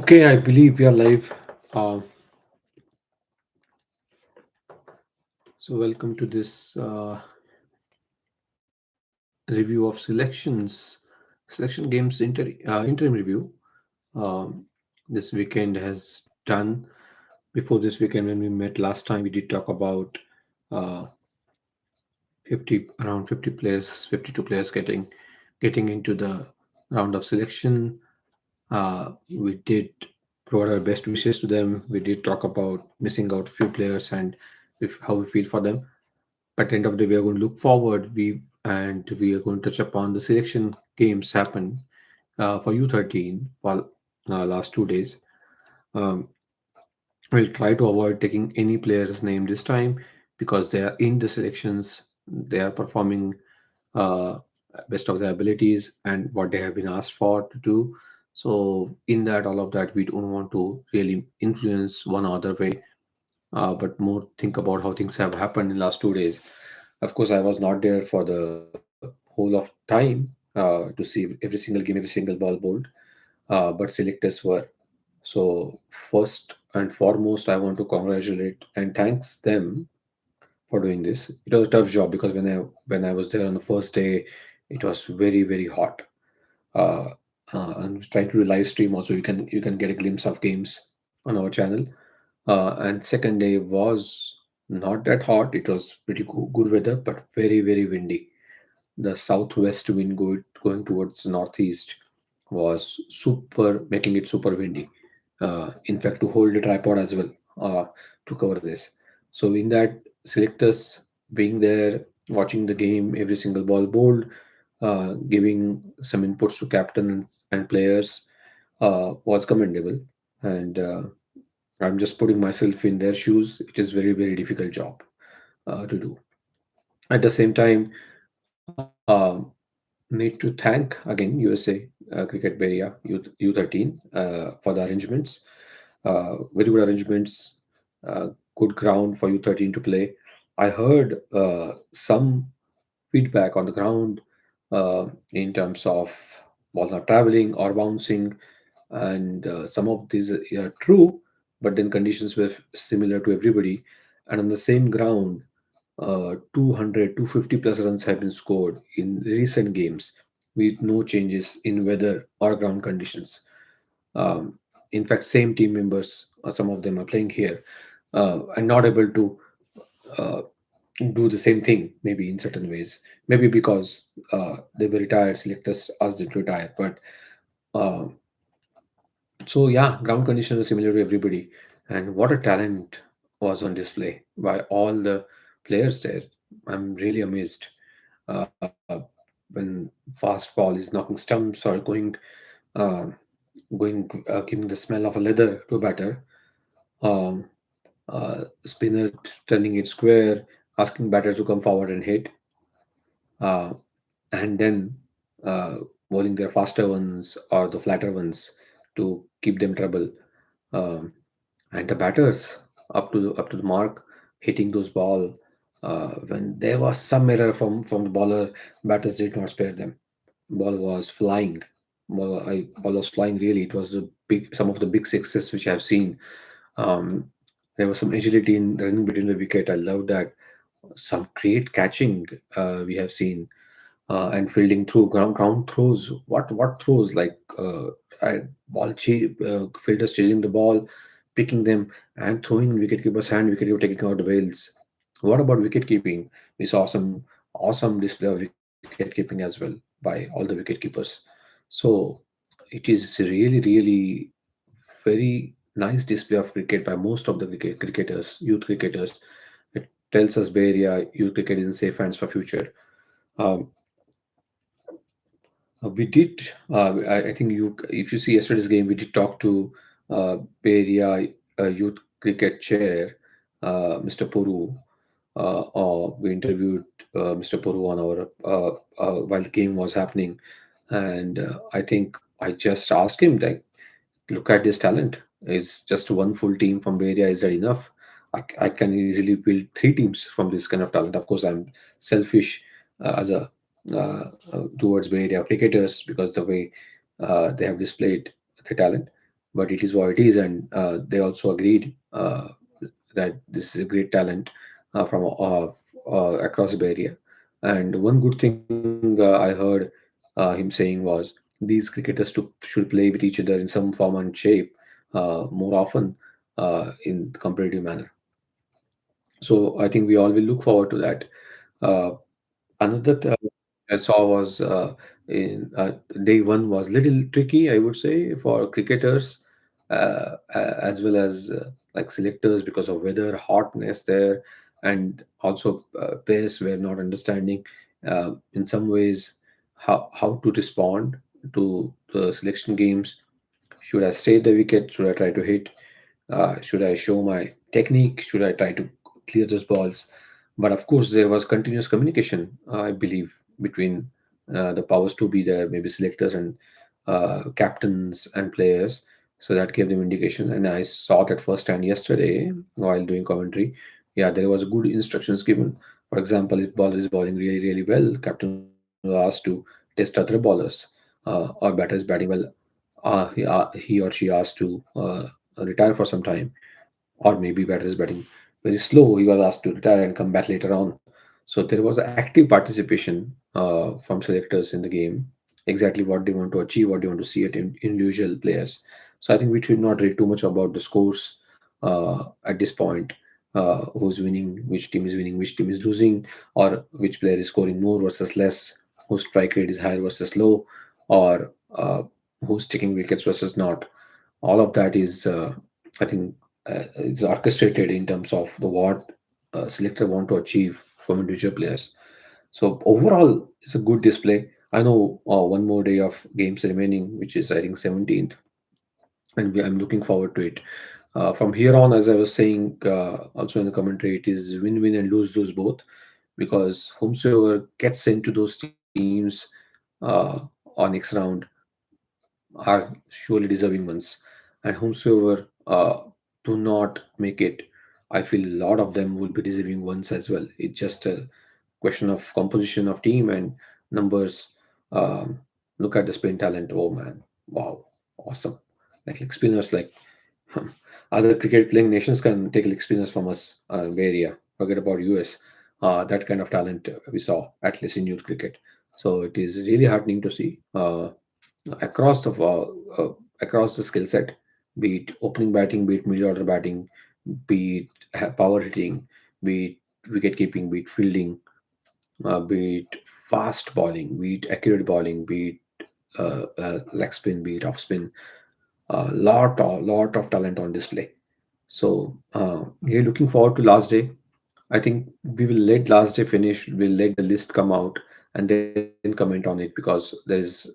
Okay, I believe we are live. Uh, so, welcome to this review of selection games interim review. This weekend has done. Before this weekend, when we met last time, we did talk about uh, 50 players, 52 players getting into the round of selection. We did provide our best wishes to them. We did talk about missing out few players and how we feel for them. At the end of the day, we are going to look forward. We are going to touch upon the selection games happen for U13 for last 2 days. Um, we'll try to avoid taking any player's name this time because they are in the selections. They are performing uh, best of their abilities and what they have been asked for to do. So in that, all of that, we don't want to really influence one or other way, but more think about how things have happened in last 2 days. Of course, I was not there for the whole of time to see every single game, every single ball bowled, but selectors were. So first and foremost, I want to congratulate and thanks them for doing this. It was a tough job because when I was there on the first day, it was very hot. Uh, I'm trying to do live stream also. You can get a glimpse of games on our channel. And second day was not that hot. It was pretty good weather, but very windy. The southwest wind going towards northeast was super, making it super windy. In fact, to hold the tripod as well to cover this. So in that, selectors being there, watching the game, every single ball bowled, giving some inputs to captains and players was commendable. And I'm just putting myself in their shoes. It is very difficult job to do. At the same time, need to thank again USA Cricket Bay Area U13 for the arrangements. Very good arrangements, uh, good ground for U13 to play. I heard some feedback on the ground in terms of ball not traveling or bouncing, and some of these are true, but then conditions were similar to everybody. And on the same ground, 200, plus runs have been scored in recent games with no changes in weather or ground conditions. Um, in fact, same team members, some of them are playing here, and not able to uh, do the same thing, maybe in certain ways. Maybe because they were retired, selectors asked them to retire. But uh, so, yeah, ground conditions were similar to everybody. And what a talent was on display by all the players there. I'm really amazed. Uh, when fast ball is knocking stumps or uh, giving the smell of a leather to a batter, um, spinner turning it square, asking batter to come forward and hit, uh, and then uh, bowling their faster ones or the flatter ones to keep them trouble. Um, and the batters up to the mark, hitting those ball. When there was some error from the bowler, batters did not spare them. Ball was flying. Ball was flying really. It was some of the big sixes which I have seen. Um, there was some agility in running between the wicket. I love that. Some great catching we have seen, and fielding through ground throws. What throws like fielders chasing the ball, picking them and throwing in wicketkeeper's hand. Wicketkeeper taking out the bails. What about wicket keeping? We saw some awesome display of wicket keeping as well by all the wicket keepers. So it is really very nice display of cricket by most of the cricketers, youth cricketers. It tells us Bay Area youth cricket is in safe hands for future. Um, we did. I think if you see yesterday's game, we did talk to Bay Area Youth Cricket Chair, Mr. Puru. We interviewed Mr. Puru on our while the game was happening, and I think I just asked him like, look at this talent. Is just one full team from Bay Area, is that enough? I can easily build three teams from this kind of talent. Of course, I'm selfish as a towards Bay Area cricketers because the way they have displayed the talent. but it is what it is. And they also agreed that this is a great talent from across the Bay Area. And one good thing I heard him saying was these cricketers should play with each other in some form and shape more often in competitive manner. So I think we all will look forward to that. Uh, Another I saw was in day one was little tricky, I would say, for cricketers as well as like selectors because of weather, hotness there, and also players were not understanding in some ways how to respond to the selection games. Should I stay at the wicket? Should I try to hit? Should I show my technique? Should I try to clear those balls? But of course, there was continuous communication, I believe, between the powers to be there, maybe selectors and captains and players. So that gave them indication. And I saw that firsthand yesterday while doing commentary. Yeah, there was good instructions given. For example, if bowler is bowling really, really well, captain was asked to test other bowlers, or batter is batting well, he or she asked to retire for some time, or maybe batter is batting very slow, he was asked to retire and come back later on. So there was active participation from selectors in the game, exactly what they want to achieve, what they want to see at individual players. So I think we should not read too much about the scores at this point. Who's winning, which team is winning, which team is losing, or which player is scoring more versus less, whose strike rate is higher versus low, or who's taking wickets versus not. All of that is I think it's orchestrated in terms of the what selector want to achieve from individual players. So overall it's a good display. I know one more day of games remaining, which is I think 17th, and I'm looking forward to it. From here on, as I was saying also in the commentary, it is win-win and lose-lose both, because whomsoever gets sent to those teams uh, on next round are surely deserving ones, and whomsoever do not make it, I feel a lot of them will be deserving ones as well. It's just a question of composition of team and numbers. Um, Look at the spin talent. Oh man, wow, awesome! Like spinners, like other cricket playing nations can take leg spinners from us, Bay Area. Forget about US. That kind of talent we saw at least in youth cricket. So it is really heartening to see. Across the across the skill set, be it opening batting, be it middle order batting, be it power hitting, be it wicket keeping, be it fielding, be it fast bowling, be it accurate bowling, be it leg spin, be it off spin. Lot of talent on display. So we're looking forward to last day. I think we will let last day finish. We'll let the list come out and then comment on it, because there is.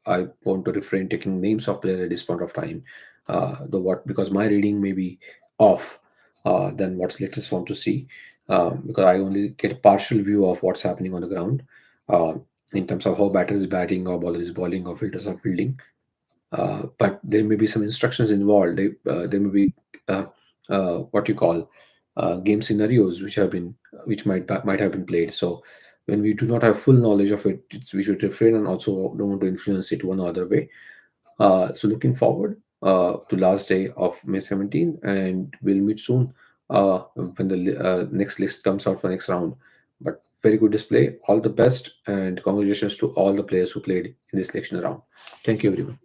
I want to refrain taking names of players at this point of time. The what because my reading may be off than what selectors want to see, because I only get a partial view of what's happening on the ground uh, in terms of how batter is batting or bowler is bowling or fielders are fielding. But there may be some instructions involved. There may be uh, what you call game scenarios which might have been played. So when we do not have full knowledge of it, we should refrain and also don't want to influence it one or other way. So looking forward to last day of May 17, and we'll meet soon when the next list comes out for next round. But very good display. All the best and congratulations to all the players who played in this selection round. Thank you, everyone.